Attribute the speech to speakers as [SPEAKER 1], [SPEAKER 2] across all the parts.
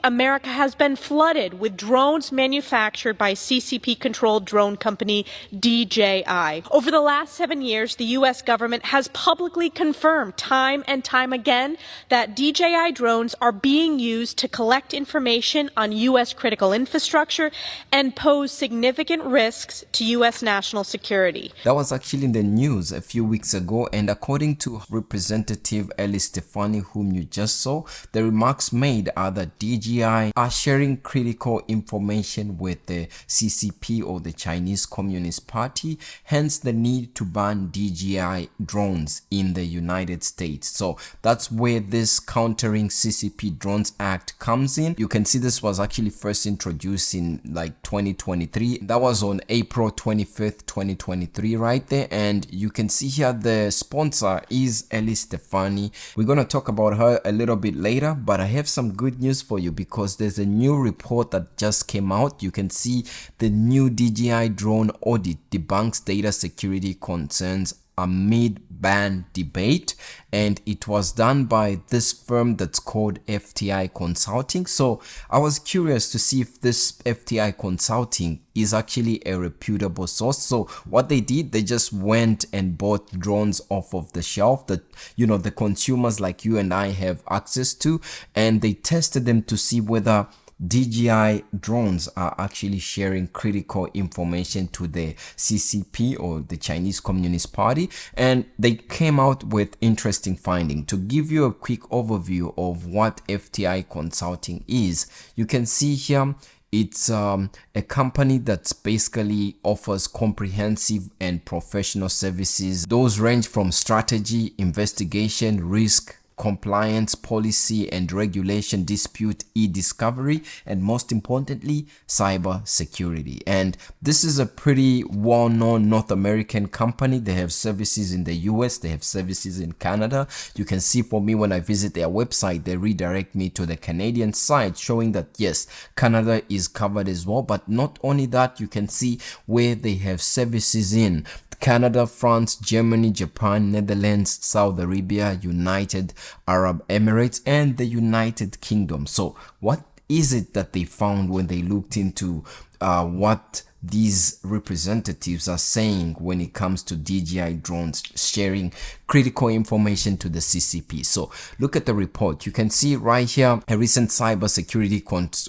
[SPEAKER 1] America has been flooded with drones manufactured by CCP-controlled drone company DJI. Over the last 7 years, the U.S. government has publicly confirmed time and time again that DJI drones are being used to collect information on U.S. critical infrastructure and pose significant risks to U.S. national security.
[SPEAKER 2] That was actually in the news a few weeks ago, and according to Representative Ellie Stephanie, whom you just saw, the remarks made are that DJI are sharing critical information with the CCP or the Chinese Communist Party, hence the need to ban DJI drones in the United States. So that's where this Countering CCP Drones Act comes in. You can see this was actually first introduced in like 2023. That was on April 25th, 2023 right there, and you can see here the sponsor is Ellie Stephanie. We're going to talk about her a little bit later, but I have some good news for you because there's a new report that just came out. You can see the new DJI drone audit debunks data security concerns amid ban debate, and it was done by this firm that's called FTI Consulting. So I was curious to see if this FTI Consulting is actually a reputable source. So what they did, they just went and bought drones off of the shelf that, you know, the consumers like you and I have access to, and they tested them to see whether DJI drones are actually sharing critical information to the CCP or the Chinese Communist Party, and they came out with interesting findings. To give you a quick overview of what FTI Consulting is, you can see here it's a company that basically offers comprehensive and professional services. Those range from strategy, investigation, risk, compliance, policy and regulation, dispute, e-discovery, and most importantly, cyber security. And this is a pretty well-known North American company. They have services in the US, they have services in Canada. You can see for me when I visit their website, they redirect me to the Canadian side, showing that yes, Canada is covered as well. But not only that, you can see where they have services in Canada, France, Germany, Japan, Netherlands, Saudi Arabia, United Arab Emirates, and the United Kingdom. So what is it that they found when they looked into what these representatives are saying when it comes to DJI drones sharing critical information to the CCP? So look at the report. You can see right here a recent cybersecurity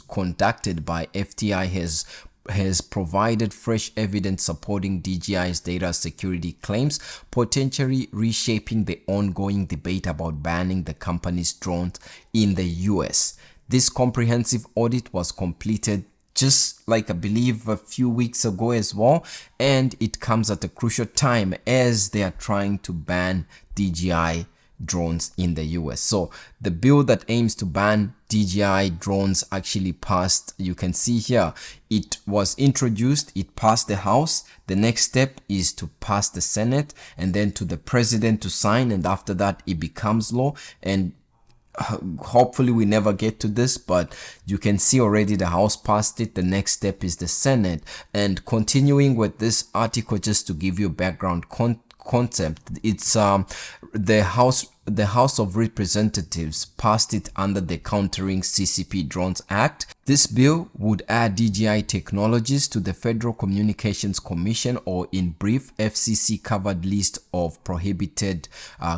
[SPEAKER 2] conducted by FTI has provided fresh evidence supporting DJI's data security claims, potentially reshaping the ongoing debate about banning the company's drones in the US. This comprehensive audit was completed just like I believe a few weeks ago as well, and it comes at a crucial time as they are trying to ban DJI drones in the US. So the bill that aims to ban DJI drones actually passed. You can see here it was introduced, it passed the House. The next step is to pass the Senate and then to the president to sign, and after that it becomes law. And hopefully we never get to this, but you can see already the House passed it. The next step is the Senate. And continuing with this article, just to give you background concept, it's the House of Representatives passed it under the Countering CCP Drones Act. This bill would add DJI technologies to the Federal Communications Commission, or in brief FCC, covered list of prohibited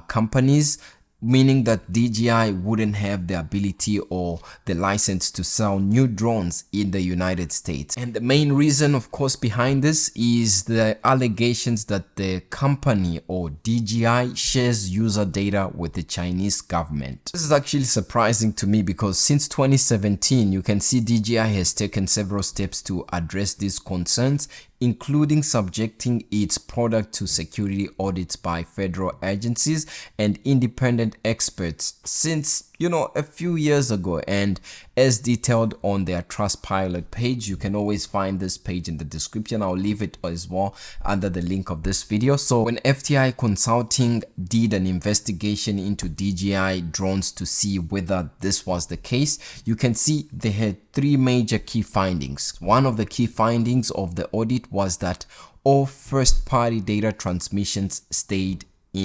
[SPEAKER 2] companies, meaning that DJI wouldn't have the ability or the license to sell new drones in the United States. And the main reason, of course, behind this is the allegations that the company or DJI shares user data with the Chinese government. This is actually surprising to me because since 2017, you can see DJI has taken several steps to address these concerns, including subjecting its product to security audits by federal agencies and independent experts since, you know, a few years ago. And as detailed on their Trustpilot page, you can always find this page in the description. I'll leave it as well under the link of this video. So when FTI Consulting did an investigation into DJI drones to see whether this was the case, you can see they had three major key findings. One of the key findings of the audit was that all first-party data transmissions stayed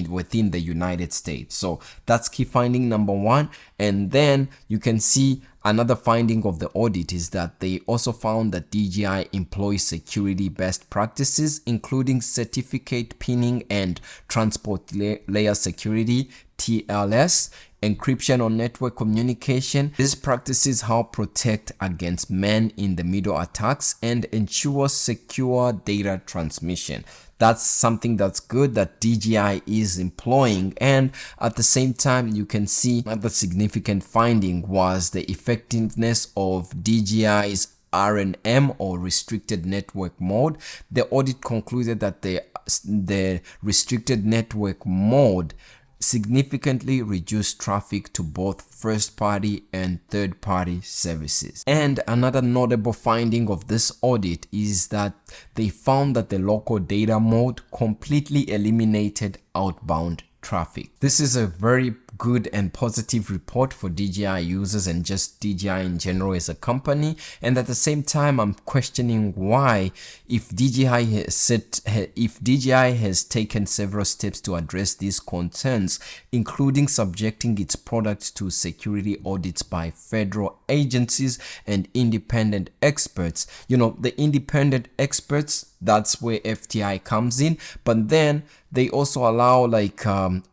[SPEAKER 2] within the United States. So that's key finding number one. And then you can see Another finding of the audit is that they also found that DJI employs security best practices, including certificate pinning and transport layer security, TLS, encryption on network communication. These practices help protect against man-in-the-middle attacks and ensure secure data transmission. That's something that's good that DJI is employing. And at the same time, you can see another significant finding was the effectiveness of DJI's RNM, or restricted network mode. The audit concluded that the restricted network mode significantly reduced traffic to both first-party and third-party services. And another notable finding of this audit is that they found that the local data mode completely eliminated outbound traffic. This is a very good and positive report for DJI users and just DJI in general as a company. And at the same time, I'm questioning why, if DJI has taken several steps to address these concerns, including subjecting its products to security audits by federal agencies and independent experts. You know, the independent experts, that's where FTI comes in, but then they also allow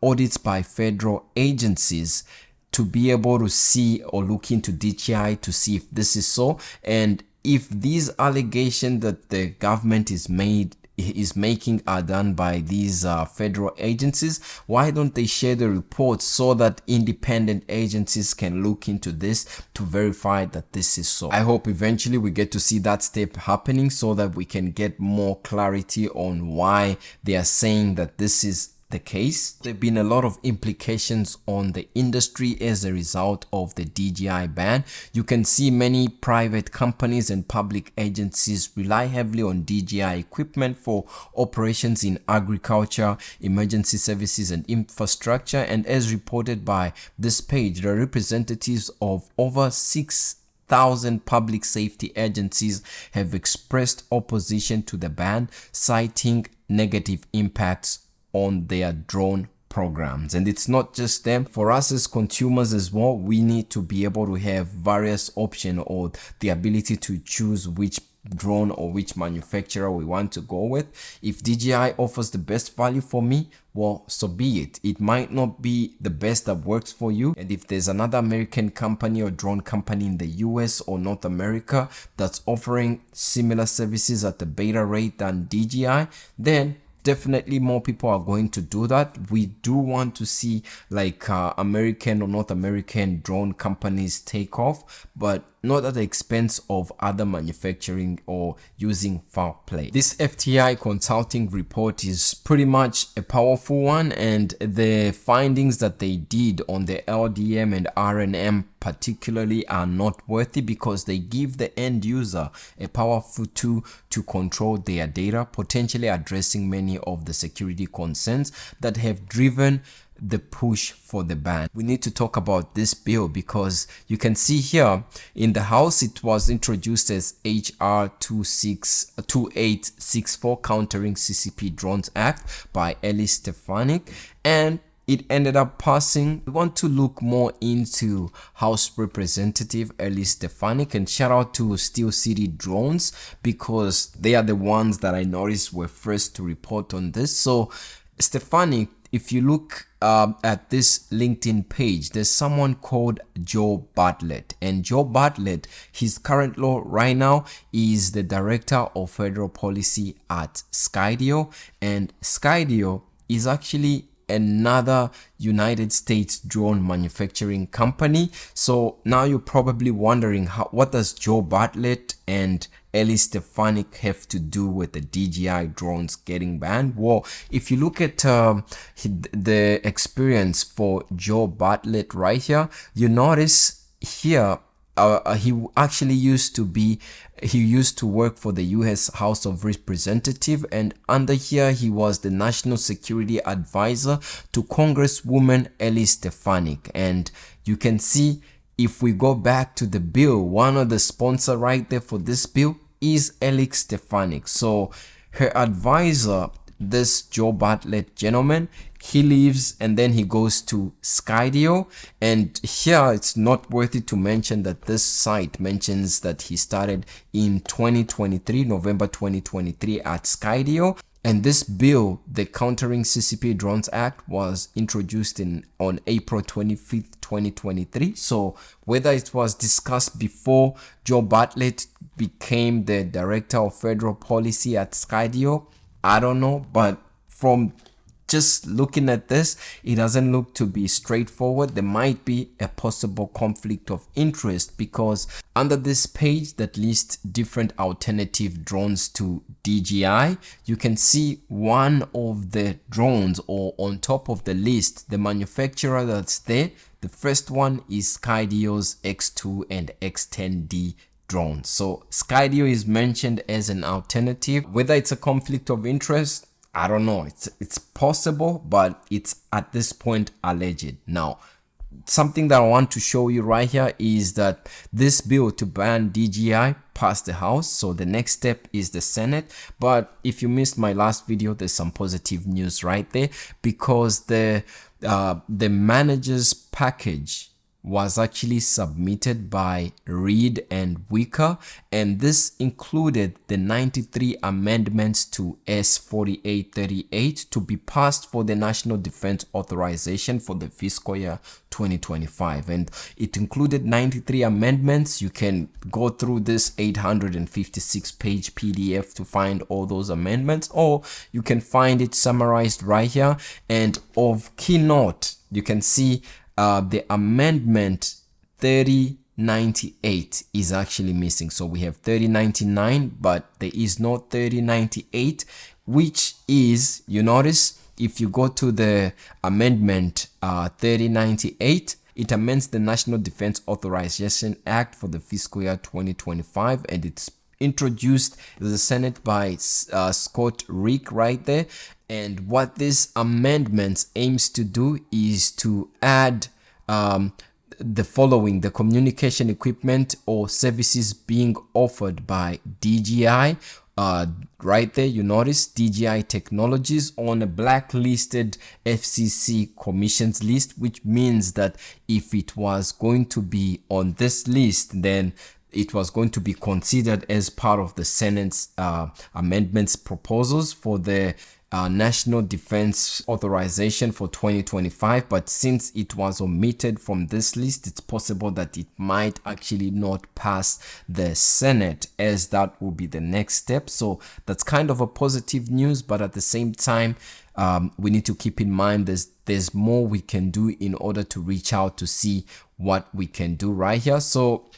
[SPEAKER 2] audits by federal agencies to be able to see or look into DJI to see if this is so, and if these allegations that the government is making are done by these federal agencies, why don't they share the reports so that independent agencies can look into this to verify that this is so? I hope eventually we get to see that step happening so that we can get more clarity on why they are saying that this is the case. There have been a lot of implications on the industry as a result of the DJI ban. You can see many private companies and public agencies rely heavily on DJI equipment for operations in agriculture, emergency services, and infrastructure. And as reported by this page, there are representatives of over 6,000 public safety agencies have expressed opposition to the ban, citing negative impacts on their drone programs. And it's not just them. For us as consumers as well, we need to be able to have various options or the ability to choose which drone or which manufacturer we want to go with. If DJI offers the best value for me, well, so be it. It might not be the best that works for you. And if there's another American company or drone company in the US or North America that's offering similar services at a better rate than DJI, then definitely more people are going to do that. We do want to see American or North American drone companies take off, but not at the expense of other manufacturing or using foul play. This FTI consulting report is pretty much a powerful one, and the findings that they did on the LDM and RNM particularly are noteworthy because they give the end user a powerful tool to control their data, potentially addressing many of the security concerns that have driven the push for the ban. We need to talk about this bill because you can see here in the House it was introduced as HR 2864, Countering CCP Drones Act by Ellie Stefanik, and it ended up passing. We want to look more into House Representative Ellie Stefanik, and shout out to Steel City Drones because they are the ones that I noticed were first to report on this. So Stefanik, if you look at this LinkedIn page, there's someone called Joe Bartlett, and Joe Bartlett, his current role right now is the Director of Federal Policy at Skydio, and Skydio is actually another United States drone manufacturing company. So now you're probably wondering, what does Joe Bartlett and Ellie Stefanik have to do with the DJI drones getting banned? Well, if you look at the experience for Joe Bartlett right here, you notice here he actually used to work for the US House of Representatives, and under here he was the National Security Advisor to Congresswoman Ellie Stefanik. And you can see, if we go back to the bill, one of the sponsors right there for this bill is Ellie Stefanik. So her advisor, this Joe Bartlett gentleman, he leaves and then he goes to Skydio. And here it's noteworthy to mention that this site mentions that he started in 2023, November 2023 at Skydio. And this bill, the Countering CCP Drones Act, was introduced on April 25th, 2023. So whether it was discussed before Joe Bartlett became the Director of Federal Policy at Skydio, I don't know. But from just looking at this, it doesn't look to be straightforward. There might be a possible conflict of interest, because under this page that lists different alternative drones to DJI, you can see one of the drones, or on top of the list, the manufacturer that's there. The first one is Skydio's X2 and X10D drones. So Skydio is mentioned as an alternative. Whether it's a conflict of interest, I don't know. It's possible, but it's at this point alleged. Now, something that I want to show you right here is that this bill to ban DJI passed the House. So the next step is the Senate. But if you missed my last video, there's some positive news right there, because the manager's package was actually submitted by Reed and Wicker, and this included the 93 amendments to S4838 to be passed for the National Defense Authorization for the fiscal year 2025. And it included 93 amendments. You can go through this 856 page PDF to find all those amendments, or you can find it summarized right here. And of keynote, you can see the amendment 3098 is actually missing. So we have 3099, but there is no 3098, which is, you notice, if you go to the amendment 3098, it amends the National Defense Authorization Act for the fiscal year 2025, and it's introduced to the Senate by Scott Rick right there. And what this amendment aims to do is to add the following: the communication equipment or services being offered by DJI. Right there, you notice DJI Technologies on a blacklisted FCC commissions list, which means that if it was going to be on this list, then it was going to be considered as part of the Senate's amendments proposals for the National Defense Authorization for 2025. But since it was omitted from this list, it's possible that it might actually not pass the Senate, as that will be the next step. So that's kind of a positive news, but at the same time, we need to keep in mind there's more we can do in order to reach out to see what we can do right here. So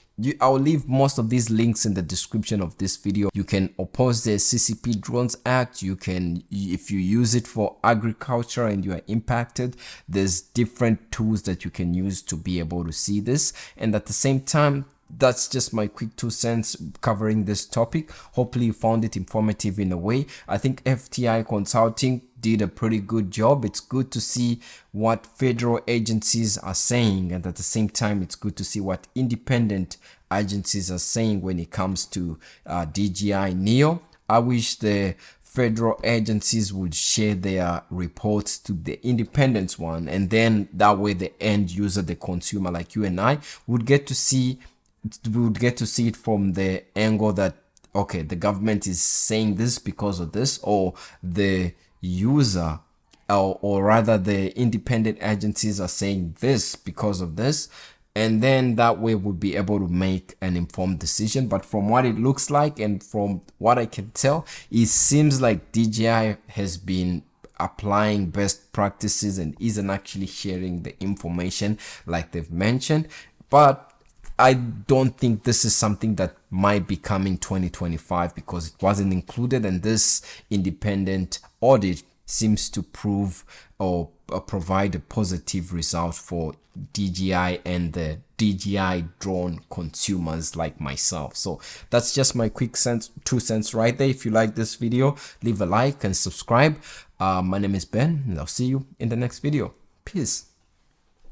[SPEAKER 2] I'll leave most of these links in the description of this video. You can oppose the CCP Drones Act. You can, if you use it for agriculture and you are impacted, there's different tools that you can use to be able to see this. And at the same time, that's just my quick 2 cents covering this topic. Hopefully you found it informative in a way. I think FTI Consulting did a pretty good job. It's good to see what federal agencies are saying, and at the same time it's good to see what independent agencies are saying when it comes to DJI Neo. I wish the federal agencies would share their reports to the independent one, and then that way the end user, the consumer like you and I, would get to see it from the angle that, okay, the government is saying this because of this, or the user, or rather the independent agencies are saying this because of this. And then that way we'll be able to make an informed decision. But from what it looks like and from what I can tell, it seems like DJI has been applying best practices and isn't actually sharing the information like they've mentioned. But I don't think this is something that might be coming 2025, because it wasn't included, and this independent audit seems to prove or provide a positive result for DJI and the DJI drone consumers like myself. So that's just my quick 2 cents right there. If you like this video, leave a like and subscribe. My name is Ben, and I'll see you in the next video. Peace.